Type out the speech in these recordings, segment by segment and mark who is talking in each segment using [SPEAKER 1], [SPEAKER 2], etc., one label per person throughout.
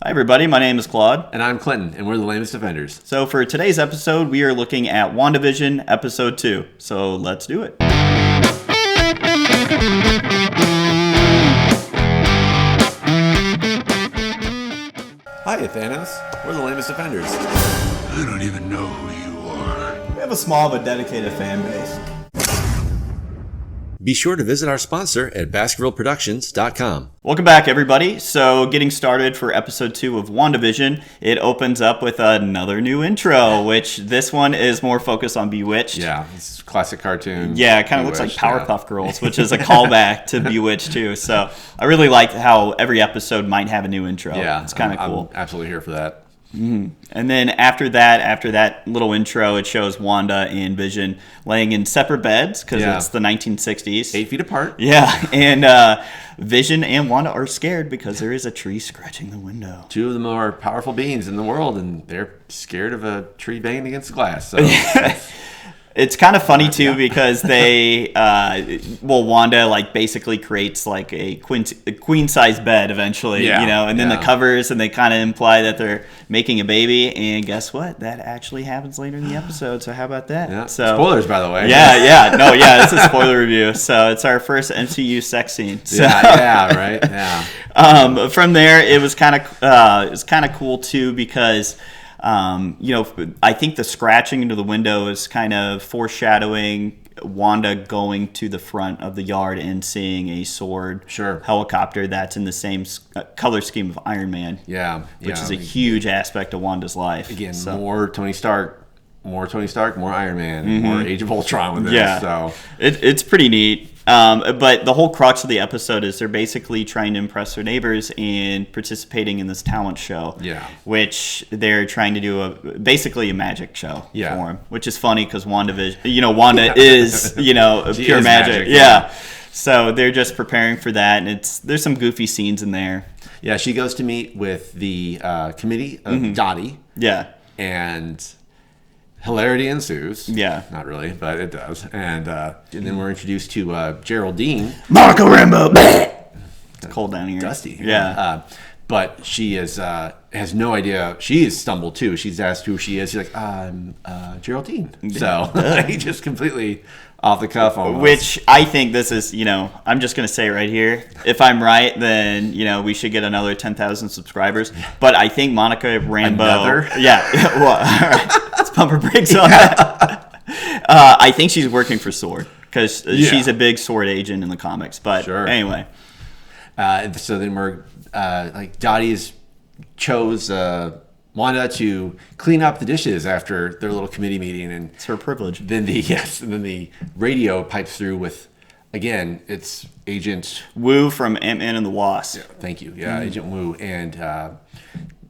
[SPEAKER 1] Hi, everybody. My name is Claude.
[SPEAKER 2] And I'm Clinton, and we're the lamest offenders.
[SPEAKER 1] So, for today's episode, we are looking at WandaVision Episode 2. So, let's do it.
[SPEAKER 2] Hi, Thanos. We're the lamest offenders.
[SPEAKER 3] I don't even know who you are.
[SPEAKER 1] We have a small but dedicated fan base.
[SPEAKER 2] Be sure to visit our sponsor at BaskervilleProductions.com.
[SPEAKER 1] Welcome back, everybody. So, getting started for Episode 2 of WandaVision, it opens up with another new intro, which this one is more focused on Bewitched.
[SPEAKER 2] Yeah, it's a classic cartoon.
[SPEAKER 1] Yeah, it kind of looks like Powerpuff Girls, which is a callback to Bewitched, too. So, I really like how every episode might have a new intro.
[SPEAKER 2] Yeah,
[SPEAKER 1] it's kind of cool.
[SPEAKER 2] I'm absolutely here for that.
[SPEAKER 1] Mm-hmm. And then after that little intro, it shows Wanda and Vision laying in separate beds because it's the 1960s.
[SPEAKER 2] 8 feet apart.
[SPEAKER 1] Yeah, and Vision and Wanda are scared because there is a tree scratching the window.
[SPEAKER 2] Two of the more powerful beings in the world, and they're scared of a tree banging against the glass. So
[SPEAKER 1] it's kind of funny too because they, Wanda basically creates a queen size bed eventually, and then the covers, and they kind of imply that they're making a baby, and guess what? That actually happens later in the episode. So how about that?
[SPEAKER 2] Yeah.
[SPEAKER 1] So
[SPEAKER 2] spoilers, by the way.
[SPEAKER 1] It's a spoiler review. So it's our first MCU sex scene. So,
[SPEAKER 2] right. Yeah.
[SPEAKER 1] From there, it was kind of cool too because. I think the scratching into the window is kind of foreshadowing Wanda going to the front of the yard and seeing a sword helicopter that's in the same color scheme of Iron Man.
[SPEAKER 2] Yeah.
[SPEAKER 1] Which is a huge aspect of Wanda's life.
[SPEAKER 2] Again, more Tony Stark, more Iron Man, more Age of Ultron with this.
[SPEAKER 1] Yeah.
[SPEAKER 2] So
[SPEAKER 1] it's pretty neat. But the whole crux of the episode is they're basically trying to impress their neighbors and participating in this talent show.
[SPEAKER 2] Yeah.
[SPEAKER 1] Which they're trying to do basically a magic show for them. Which is funny because Wanda is, pure magic. Yeah. So they're just preparing for that, and there's some goofy scenes in there.
[SPEAKER 2] Yeah, she goes to meet with the committee of Dottie.
[SPEAKER 1] Yeah.
[SPEAKER 2] And hilarity ensues.
[SPEAKER 1] Yeah.
[SPEAKER 2] Not really, but it does. And then we're introduced to Geraldine.
[SPEAKER 1] Monica Rambeau. It's cold down here.
[SPEAKER 2] Dusty.
[SPEAKER 1] Yeah.
[SPEAKER 2] But she has no idea. She is stumbled too. She's asked who she is. She's like, I'm Geraldine. So he just completely off the cuff almost.
[SPEAKER 1] Which I think this is, I'm just going to say right here. If I'm right, then, we should get another 10,000 subscribers. But I think Monica Rambeau.
[SPEAKER 2] Another?
[SPEAKER 1] Yeah. Well, all right. Let's pump her brakes on that. I think she's working for S.W.O.R.D. because she's a big S.W.O.R.D. agent in the comics. But anyway.
[SPEAKER 2] So then we're Dottie's chose Wanda to clean up the dishes after their little committee meeting, and
[SPEAKER 1] it's her privilege.
[SPEAKER 2] Then the radio pipes through with, again, it's Agent
[SPEAKER 1] Wu from Ant-Man and the Wasp.
[SPEAKER 2] Yeah, thank you. Yeah, Agent Wu, and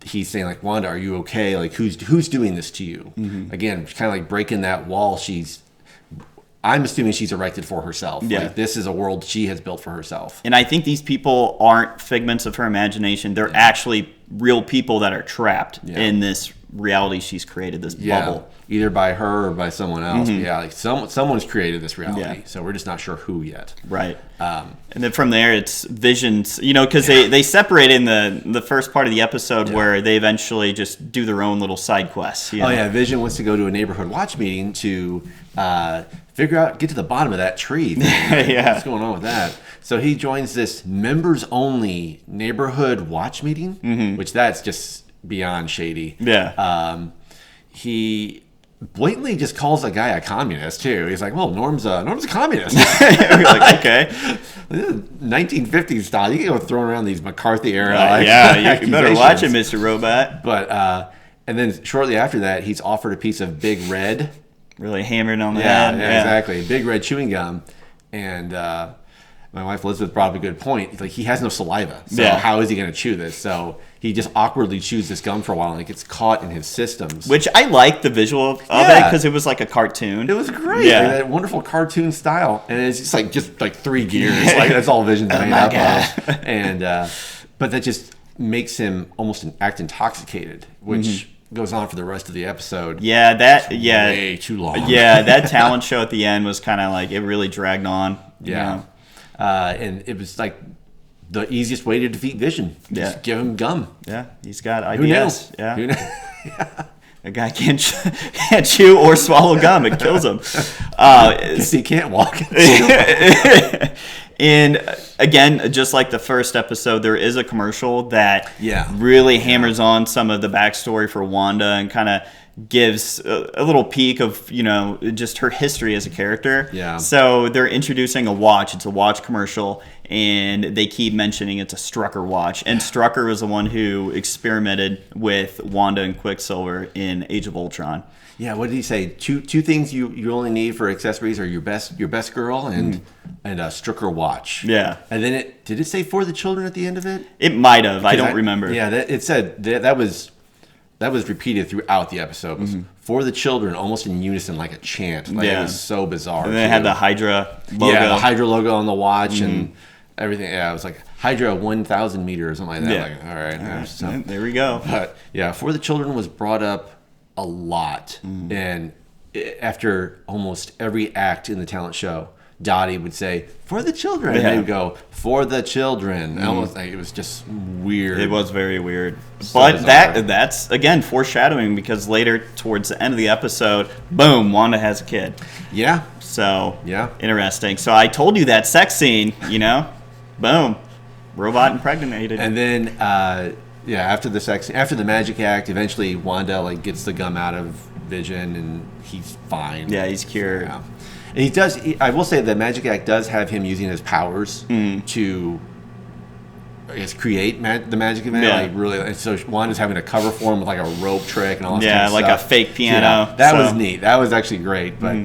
[SPEAKER 2] he's saying Wanda, are you okay? Who's doing this to you? Again, kind of breaking that wall. I'm assuming she's erected for herself.
[SPEAKER 1] Yeah.
[SPEAKER 2] This is a world she has built for herself.
[SPEAKER 1] And I think these people aren't figments of her imagination. They're actually real people that are trapped in this reality she's created, this bubble.
[SPEAKER 2] Either by her or by someone else. But someone's created this reality. So we're just not sure who yet.
[SPEAKER 1] Right. And then from there, it's Vision's, because they separate in the first part of the episode where they eventually just do their own little side quests.
[SPEAKER 2] Vision wants to go to a neighborhood watch meeting to get to the bottom of that tree. What's going on with that? So he joins this members-only neighborhood watch meeting, which that's just beyond shady.
[SPEAKER 1] Yeah.
[SPEAKER 2] He blatantly just calls a guy a communist too. He's like, "Well, Norm's a communist."
[SPEAKER 1] You're like, okay,
[SPEAKER 2] 1950s style. You get throwing around these McCarthy era.
[SPEAKER 1] You better watch it, Mr. Robot.
[SPEAKER 2] But and then shortly after that, he's offered a piece of Big Red.
[SPEAKER 1] Really hammering on that.
[SPEAKER 2] Yeah, exactly. Big Red chewing gum, and my wife Elizabeth brought up a good point. He has no saliva, so how is he going to chew this? So he just awkwardly chews this gum for a while, and it gets caught in his systems.
[SPEAKER 1] Which I like the visual of it because it was like a cartoon.
[SPEAKER 2] It was great. Yeah, that wonderful cartoon style, and it's just like 3 gears. That's all Vision's made up of. And but that just makes him almost act intoxicated, which goes on for the rest of the episode.
[SPEAKER 1] Way
[SPEAKER 2] too long.
[SPEAKER 1] Yeah, that talent show at the end was kind of it really dragged on.
[SPEAKER 2] Yeah. And it was the easiest way to defeat Vision. Just give him gum.
[SPEAKER 1] Yeah, he's got
[SPEAKER 2] Who knew?
[SPEAKER 1] IBS. Yeah. A guy can't chew or swallow gum. It kills him.
[SPEAKER 2] He can't walk.
[SPEAKER 1] And again, just like the first episode, there is a commercial that
[SPEAKER 2] Yeah.
[SPEAKER 1] really hammers on some of the backstory for Wanda and kind of gives a little peek of, just her history as a character.
[SPEAKER 2] Yeah.
[SPEAKER 1] So they're introducing a watch. It's a watch commercial, and they keep mentioning it's a Strucker watch. And Strucker was the one who experimented with Wanda and Quicksilver in Age of Ultron.
[SPEAKER 2] Yeah, what did he say? Two things you only need for accessories are your best girl and a Strucker watch.
[SPEAKER 1] Yeah.
[SPEAKER 2] And then did it say for the children at the end of it?
[SPEAKER 1] It might have. I don't remember.
[SPEAKER 2] Yeah, it said that was repeated throughout the episode. It was for the children, almost in unison, like a chant. Like, it was so bizarre.
[SPEAKER 1] And they had the Hydra logo.
[SPEAKER 2] Yeah, the Hydra logo on the watch and everything. Yeah, it was like Hydra 1,000 meters or something like that.
[SPEAKER 1] Yeah.
[SPEAKER 2] Like, all right. So,
[SPEAKER 1] there we go.
[SPEAKER 2] but yeah, for the children was brought up a lot, and after almost every act in the talent show, Dottie would say "for the children," and they would go "for the children." Almost like it was just weird.
[SPEAKER 1] It was very weird,
[SPEAKER 2] So
[SPEAKER 1] but
[SPEAKER 2] bizarre.
[SPEAKER 1] that's again foreshadowing because later towards the end of the episode, boom, Wanda has a kid.
[SPEAKER 2] Yeah,
[SPEAKER 1] So
[SPEAKER 2] Yeah.
[SPEAKER 1] interesting. So I told you that sex scene, boom, robot impregnated.
[SPEAKER 2] and then after the magic act, eventually Wanda gets the gum out of Vision, and he's fine.
[SPEAKER 1] Yeah, he's cured.
[SPEAKER 2] Yeah. And he does. I will say the magic act does have him using his powers to, I guess, create the magic event.
[SPEAKER 1] Yeah.
[SPEAKER 2] Really. And so Wanda's having to cover for him with a rope trick and all this
[SPEAKER 1] Yeah,
[SPEAKER 2] kind of
[SPEAKER 1] like
[SPEAKER 2] stuff.
[SPEAKER 1] a fake piano.
[SPEAKER 2] Yeah, that
[SPEAKER 1] So-
[SPEAKER 2] was neat. That was actually great. But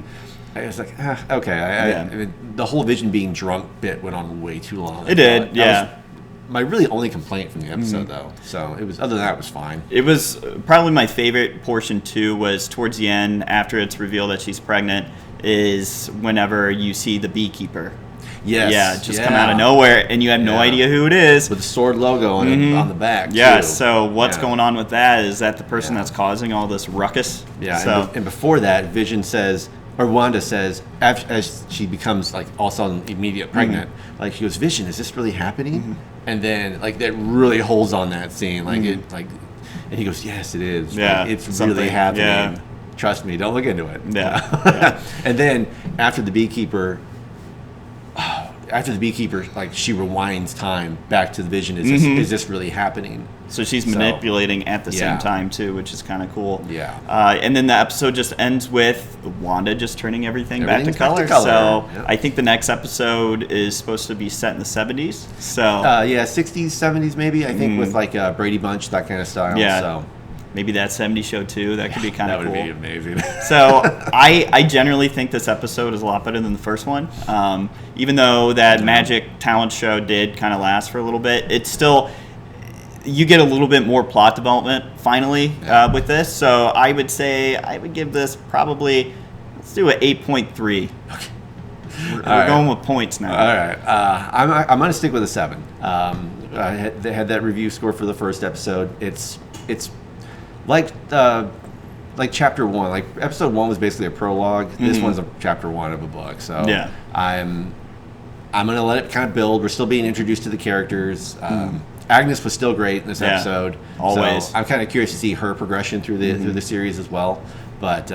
[SPEAKER 2] I was like, okay. I mean, the whole Vision being drunk bit went on way too long.
[SPEAKER 1] It did,
[SPEAKER 2] That
[SPEAKER 1] yeah.
[SPEAKER 2] was my really only complaint from the episode, though. So it was. Other than that, it was fine.
[SPEAKER 1] It was probably my favorite portion too. Was towards the end after it's revealed that she's pregnant. Is whenever you see the beekeeper.
[SPEAKER 2] Yes.
[SPEAKER 1] Yeah, just come out of nowhere, and you have no idea who it is.
[SPEAKER 2] With the sword logo on it on the back.
[SPEAKER 1] Yeah,
[SPEAKER 2] too.
[SPEAKER 1] so what's
[SPEAKER 2] Yeah.
[SPEAKER 1] going on with that? Is that the person
[SPEAKER 2] Yeah.
[SPEAKER 1] that's causing all this ruckus?
[SPEAKER 2] Yeah,
[SPEAKER 1] So,
[SPEAKER 2] and before that, Vision says, or Wanda says, as she becomes all of a sudden immediate pregnant, she goes, "Vision, is this really happening?" And then that really holds on that scene, and he goes, "Yes, it is.
[SPEAKER 1] Yeah,
[SPEAKER 2] it's
[SPEAKER 1] something,
[SPEAKER 2] really happening.
[SPEAKER 1] yeah.
[SPEAKER 2] Trust me, don't look into it."
[SPEAKER 1] Yeah.
[SPEAKER 2] And then after the beekeeper. She rewinds time back to the Vision. Is this really happening?
[SPEAKER 1] so she's manipulating at the
[SPEAKER 2] yeah.
[SPEAKER 1] same time too, which is kind of cool.
[SPEAKER 2] Yeah.
[SPEAKER 1] And then the episode just ends with Wanda just turning everything back to
[SPEAKER 2] Everything's back
[SPEAKER 1] color.
[SPEAKER 2] to color.
[SPEAKER 1] So
[SPEAKER 2] Yep.
[SPEAKER 1] I think the next episode is supposed to be set in the 70s. So
[SPEAKER 2] 60s, 70s maybe. I think with Brady Bunch, that kind of style.
[SPEAKER 1] Yeah.
[SPEAKER 2] So
[SPEAKER 1] maybe that 70s show too. That could be kind
[SPEAKER 2] that
[SPEAKER 1] of
[SPEAKER 2] would
[SPEAKER 1] cool.
[SPEAKER 2] be amazing.
[SPEAKER 1] So I generally think this episode is a lot better than the first one. Even though that magic talent show did kind of last for a little bit, it's still, you get a little bit more plot development finally with this. So I would say I would give this probably, let's do an 8.3. Okay. We're going with points now.
[SPEAKER 2] All right. I'm going to stick with a 7. They had that review score for the first episode. It's like chapter 1. Like episode 1 was basically a prologue. This one's a chapter 1 of a book. So
[SPEAKER 1] Yeah.
[SPEAKER 2] I'm going to let it kind of build. We're still being introduced to the characters. Agnes was still great in this episode.
[SPEAKER 1] Always.
[SPEAKER 2] So I'm kind of curious to see her progression through the series as well. But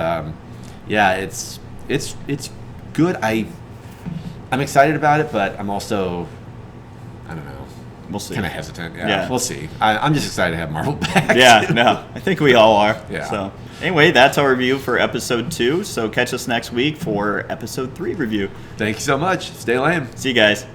[SPEAKER 2] it's good. I'm excited about it, but I'm also, I don't know,
[SPEAKER 1] We'll see.
[SPEAKER 2] kind of hesitant.
[SPEAKER 1] Yeah.
[SPEAKER 2] We'll see. I'm just excited to have Marvel back.
[SPEAKER 1] Yeah, no, I think we all are.
[SPEAKER 2] Yeah.
[SPEAKER 1] So anyway, that's our review for episode 2. So catch us next week for episode 3 review.
[SPEAKER 2] Thank you so much. Stay lame.
[SPEAKER 1] See you guys.